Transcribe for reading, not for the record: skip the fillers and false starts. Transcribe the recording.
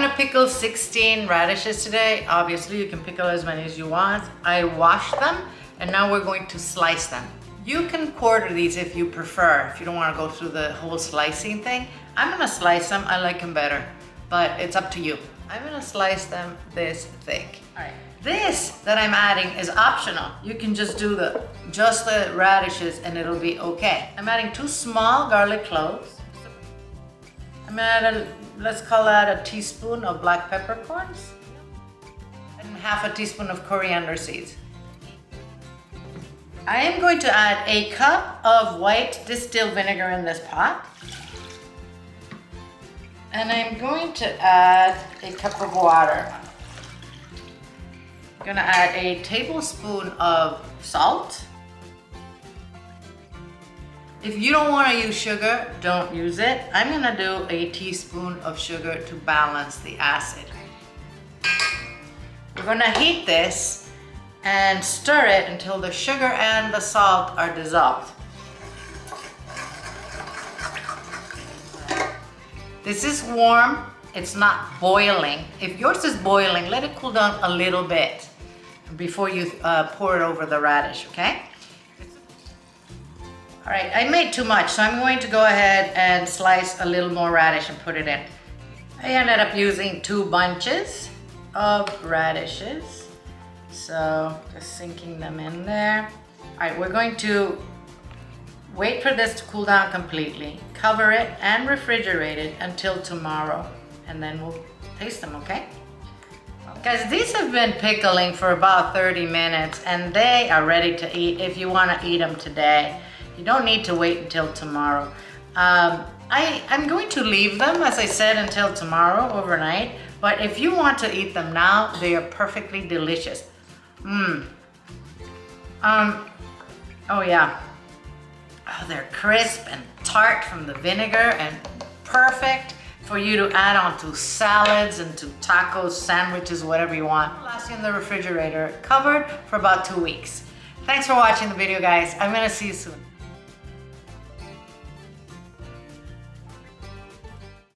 gonna pickle 16 radishes today. Obviously, you can pickle as many as you want. I washed them, and now we're going to slice them. You can quarter these if you prefer, if you don't wanna go through the whole slicing thing. I'm gonna slice them, I like them better, but it's up to you. I'm gonna slice them this thick. All right. This that I'm adding is optional. You can just do just the radishes and it'll be okay. I'm adding 2 small garlic cloves. I'm gonna add let's call that a teaspoon of black peppercorns and half a teaspoon of coriander seeds. I am going to add a cup of white distilled vinegar in this pot. And I'm going to add a cup of water. I'm gonna add a tablespoon of salt. If you don't wanna use sugar, don't use it. I'm gonna do a teaspoon of sugar to balance the acid. We're gonna heat this and stir it until the sugar and the salt are dissolved. This is warm, it's not boiling. If yours is boiling, let it cool down a little bit before you pour it over the radish, okay? All right, I made too much, so I'm going to go ahead and slice a little more radish and put it in. I ended up using 2 bunches of radishes. So just sinking them in there. All right, we're going to wait for this to cool down completely, cover it and refrigerate it until tomorrow, and then we'll taste them, okay? Guys, these have been pickling for about 30 minutes and they are ready to eat if you want to eat them today. You don't need to wait until tomorrow. I'm going to leave them, as I said, until tomorrow overnight, but if you want to eat them now, they are perfectly delicious. Oh yeah. Oh, they're crisp and tart from the vinegar and perfect for you to add on to salads and to tacos, sandwiches, whatever you want. Last in the refrigerator, covered for about 2 weeks. Thanks for watching the video, guys. I'm gonna see you soon.